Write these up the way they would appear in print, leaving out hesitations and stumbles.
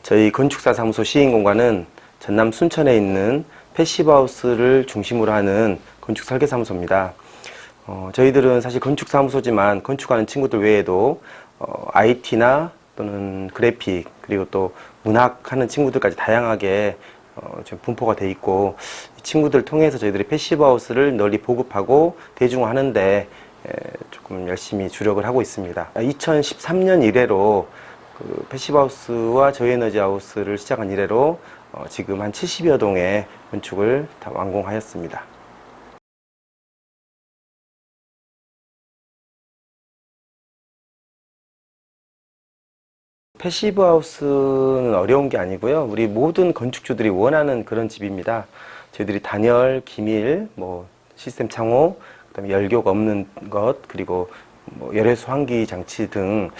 저희 건축사 사무소 시인공간은 전남 순천에 있는 패시브하우스를 중심으로 하는 건축 설계 사무소입니다. 저희들은 사실 건축 사무소지만 건축하는 친구들 외에도 IT나 또는 그래픽 그리고 또 문학하는 친구들까지 다양하게 지금 분포가 돼 있고, 이 친구들 통해서 저희들이 패시브하우스를 널리 보급하고 대중화하는데 조금 열심히 주력을 하고 있습니다. 2013년 이래로 그 패시브하우스와 저에너지하우스를 시작한 이래로 지금 한 70여 동의 건축을 다 완공하였습니다. 패시브하우스는 어려운 게 아니고요. 우리 모든 건축주들이 원하는 그런 집입니다. 저희들이 단열, 기밀, 시스템 창호, 그다음에 열교가 없는 것, 그리고 열외수 환기 장치 등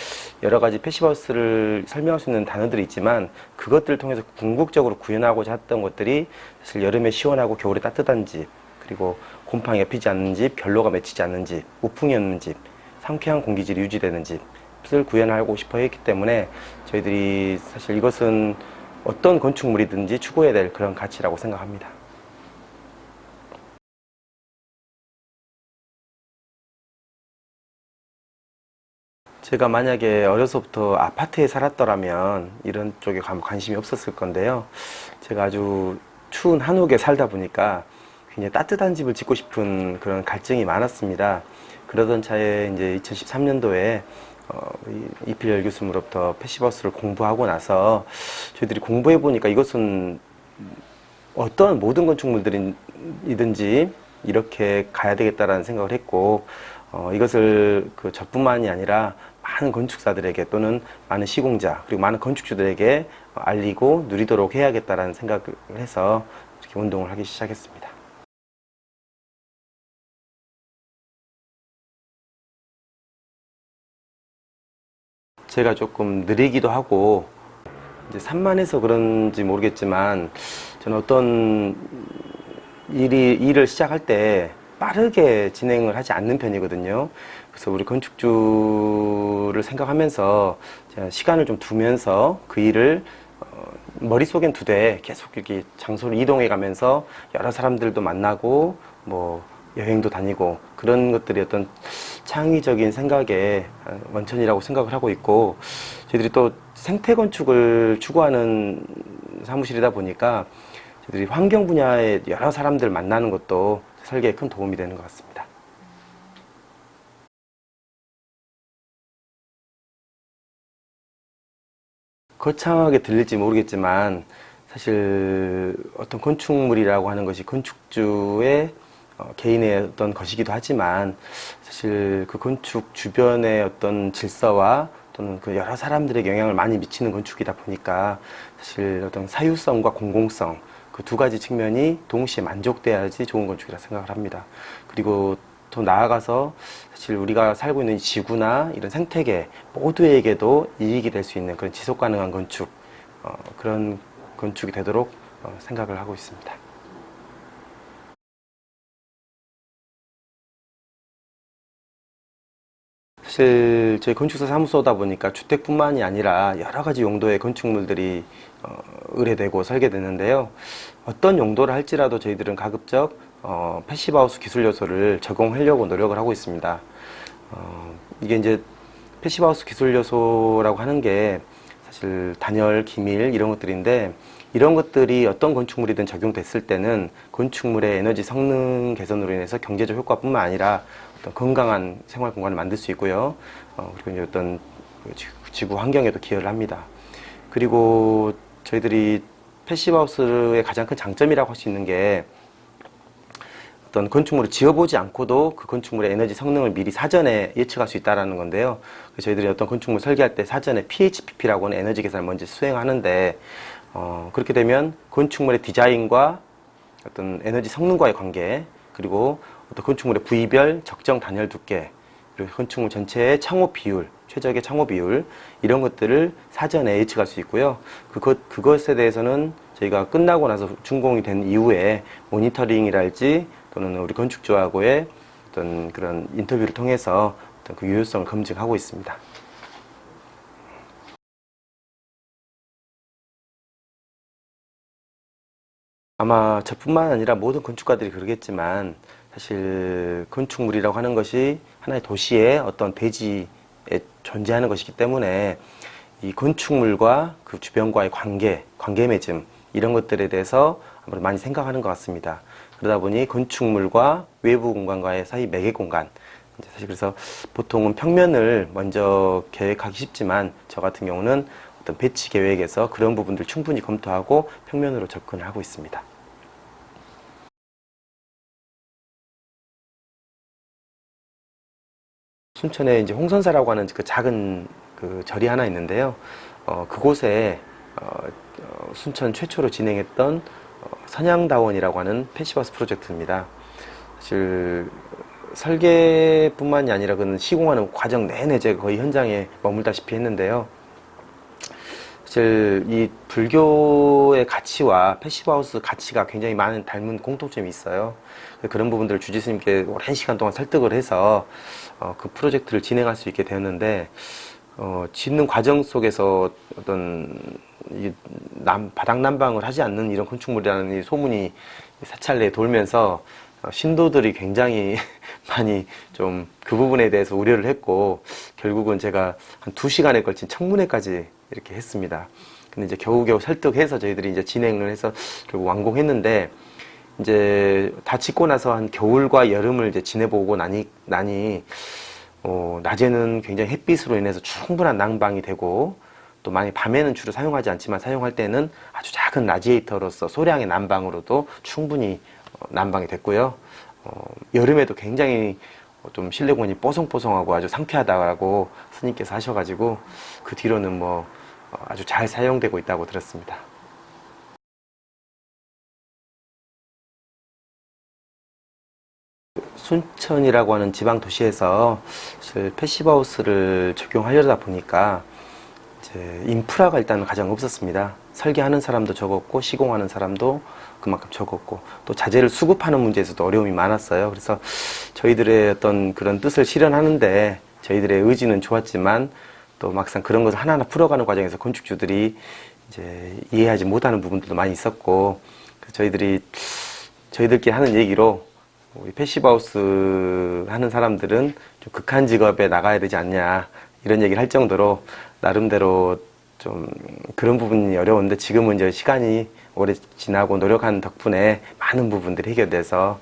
여러 가지 패시브하우스를 설명할 수 있는 단어들이 있지만, 그것들을 통해서 궁극적으로 구현하고자 했던 것들이 사실 여름에 시원하고 겨울에 따뜻한 집, 그리고 곰팡이가 피지 않는 집, 결로가 맺히지 않는 집, 우풍이 없는 집, 상쾌한 공기질이 유지되는 집을 구현하고 싶어 했기 때문에 저희들이 사실 이것은 어떤 건축물이든지 추구해야 될 그런 가치라고 생각합니다. 제가 만약에 어려서부터 아파트에 살았더라면 이런 쪽에 관심이 없었을 건데요. 제가 아주 추운 한옥에 살다 보니까 굉장히 따뜻한 집을 짓고 싶은 그런 갈증이 많았습니다. 그러던 차에 이제 2013년도에 이필열 교수님으로부터 패시브하우스를 공부하고 나서 저희들이 공부해 보니까 이것은 어떤 모든 건축물들이든지 이렇게 가야 되겠다라는 생각을 했고, 이것을 저뿐만이 아니라 많은 건축사들에게 또는 많은 시공자 그리고 많은 건축주들에게 알리고 누리도록 해야겠다라는 생각을 해서 이렇게 운동을 하기 시작했습니다. 제가 조금 느리기도 하고 이제 산만해서 그런지 모르겠지만, 저는 어떤 일을 시작할 때 빠르게 진행을 하지 않는 편이거든요. 그래서 우리 건축주를 생각하면서 제가 시간을 좀 두면서 그 일을 머릿속엔 두되 계속 이렇게 장소를 이동해 가면서 여러 사람들도 만나고 여행도 다니고, 그런 것들이 어떤 창의적인 생각의 원천이라고 생각을 하고 있고, 저희들이 또 생태 건축을 추구하는 사무실이다 보니까 저희들이 환경 분야의 여러 사람들 만나는 것도 설계에 큰 도움이 되는 것 같습니다. 거창하게 들릴지 모르겠지만 사실 어떤 건축물이라고 하는 것이 건축주의 개인의 어떤 것이기도 하지만, 사실 그 건축 주변의 어떤 질서와 또는 그 여러 사람들에게 영향을 많이 미치는 건축이다 보니까 사실 어떤 사유성과 공공성, 그 두 가지 측면이 동시에 만족돼야지 좋은 건축이라 생각을 합니다. 그리고 더 나아가서 사실 우리가 살고 있는 이 지구나 이런 생태계 모두에게도 이익이 될 수 있는 그런 지속 가능한 건축, 그런 건축이 되도록 생각을 하고 있습니다. 사실 저희 건축사 사무소다 보니까 주택뿐만이 아니라 여러 가지 용도의 건축물들이 의뢰되고 설계되는데요. 어떤 용도를 할지라도 저희들은 가급적 패시브하우스 기술 요소를 적용하려고 노력을 하고 있습니다. 이게 이제 패시브하우스 기술 요소라고 하는 게 사실 단열, 기밀 이런 것들인데, 이런 것들이 어떤 건축물이든 적용됐을 때는 건축물의 에너지 성능 개선으로 인해서 경제적 효과뿐만 아니라 어떤 건강한 생활 공간을 만들 수 있고요. 그리고 이제 어떤 지구 환경에도 기여를 합니다. 그리고 저희들이 패시브하우스의 가장 큰 장점이라고 할 수 있는 게, 어떤 건축물을 지어보지 않고도 그 건축물의 에너지 성능을 미리 사전에 예측할 수 있다는 건데요. 저희들이 어떤 건축물 설계할 때 사전에 PHPP라고 하는 에너지 계산을 먼저 수행하는데, 그렇게 되면 건축물의 디자인과 어떤 에너지 성능과의 관계, 그리고 어떤 건축물의 부위별 적정 단열 두께, 그리고 건축물 전체의 창호 비율, 최적의 창호 비율, 이런 것들을 사전에 예측할 수 있고요. 그것에 대해서는 저희가 끝나고 나서 준공이 된 이후에 모니터링이랄지 또는 우리 건축주하고의 어떤 그런 인터뷰를 통해서 어떤 그 유효성을 검증하고 있습니다. 아마 저뿐만 아니라 모든 건축가들이 그러겠지만 사실 건축물이라고 하는 것이 하나의 도시의 어떤 대지에 존재하는 것이기 때문에 이 건축물과 그 주변과의 관계 맺음 이런 것들에 대해서 아무래도 많이 생각하는 것 같습니다. 그러다 보니 건축물과 외부 공간과의 사이 매개 공간, 사실 그래서 보통은 평면을 먼저 계획하기 쉽지만 저 같은 경우는 어떤 배치 계획에서 그런 부분들 충분히 검토하고 평면으로 접근을 하고 있습니다. 순천에 이제 홍선사라고 하는 그 작은 그 절이 하나 있는데요. 그곳에 순천 최초로 진행했던 선양다원이라고 하는 패시브하우스 프로젝트입니다. 사실 설계뿐만이 아니라 그는 시공하는 과정 내내 제가 거의 현장에 머물다시피 했는데요. 사실 이 불교의 가치와 패시브하우스 가치가 굉장히 많은 닮은 공통점이 있어요. 그런 부분들을 주지스님께 오랜 시간 동안 설득을 해서 그 프로젝트를 진행할 수 있게 되었는데 짓는 과정 속에서 어떤 바닥 난방을 하지 않는 이런 건축물이라는 이 소문이 사찰내에 돌면서 신도들이 굉장히 많이 좀 그 부분에 대해서 우려를 했고 결국은 제가 한 2시간에 걸친 청문회까지 이렇게 했습니다. 근데 이제 겨우겨우 설득해서 저희들이 이제 진행을 해서 결국 완공했는데 이제 다 짓고 나서 한 겨울과 여름을 이제 지내보고 나니 낮에는 굉장히 햇빛으로 인해서 충분한 난방이 되고 또 만약 밤에는 주로 사용하지 않지만 사용할 때는 아주 작은 라디에이터로서 소량의 난방으로도 충분히 난방이 됐고요. 여름에도 굉장히 좀 실내 공간이 뽀송뽀송하고 아주 상쾌하다고 스님께서 하셔가지고 그 뒤로는 뭐 아주 잘 사용되고 있다고 들었습니다. 순천이라고 하는 지방 도시에서 사실 패시브하우스를 적용하려다 보니까 이제 인프라가 일단 가장 없었습니다. 설계하는 사람도 적었고 시공하는 사람도 그만큼 적었고 또 자재를 수급하는 문제에서도 어려움이 많았어요. 그래서 저희들의 어떤 그런 뜻을 실현하는데 저희들의 의지는 좋았지만 또 막상 그런 것을 하나하나 풀어가는 과정에서 건축주들이 이제 이해하지 못하는 부분들도 많이 있었고 저희들끼리 하는 얘기로 우리 패시브하우스 하는 사람들은 좀 극한 직업에 나가야 되지 않냐 이런 얘기를 할 정도로 나름대로 좀 그런 부분이 어려웠는데 지금은 이제 시간이 오래 지나고 노력한 덕분에 많은 부분들이 해결돼서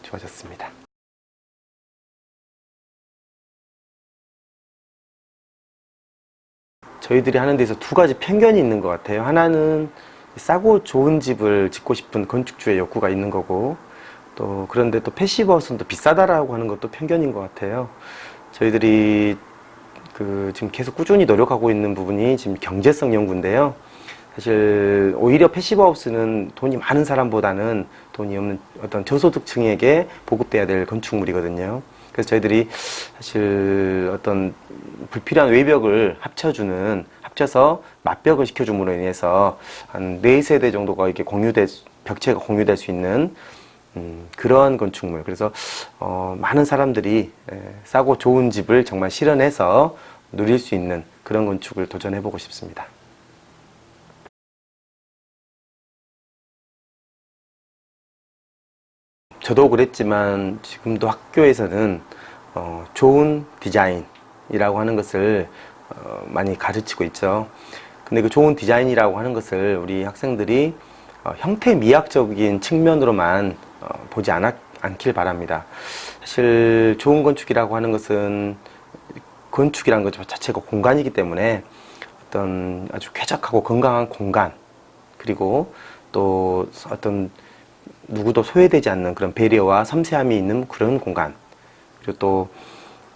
좋아졌습니다. 저희들이 하는 데서 2가지 편견이 있는 것 같아요. 하나는 싸고 좋은 집을 짓고 싶은 건축주의 욕구가 있는 거고 또 그런데 또 패시브하우스는 또 비싸다라고 하는 것도 편견인 것 같아요. 저희들이 지금 계속 꾸준히 노력하고 있는 부분이 지금 경제성 연구인데요. 사실 오히려 패시브하우스는 돈이 많은 사람보다는 돈이 없는 어떤 저소득층에게 보급돼야 될 건축물이거든요. 그래서 저희들이 사실 어떤 불필요한 외벽을 합쳐서 맞벽을 시켜줌으로 인해서 한 4세대 정도가 이렇게 벽체가 공유될 수 있는 그러한 건축물. 그래서 많은 사람들이 싸고 좋은 집을 정말 실현해서 누릴 수 있는 그런 건축을 도전해보고 싶습니다. 저도 그랬지만 지금도 학교에서는 좋은 디자인이라고 하는 것을 많이 가르치고 있죠. 근데 그 좋은 디자인이라고 하는 것을 우리 학생들이 형태 미학적인 측면으로만 보지 않길 바랍니다. 사실 좋은 건축이라고 하는 것은 건축이라는 것 자체가 공간이기 때문에 어떤 아주 쾌적하고 건강한 공간 그리고 또 어떤 누구도 소외되지 않는 그런 배려와 섬세함이 있는 그런 공간 그리고 또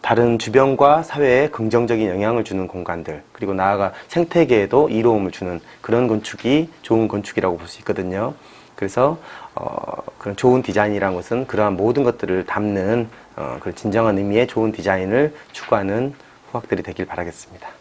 다른 주변과 사회에 긍정적인 영향을 주는 공간들 그리고 나아가 생태계에도 이로움을 주는 그런 건축이 좋은 건축이라고 볼 수 있거든요. 그래서 그런 좋은 디자인이라는 것은 그러한 모든 것들을 담는 그런 진정한 의미의 좋은 디자인을 추구하는 후학들이 되길 바라겠습니다.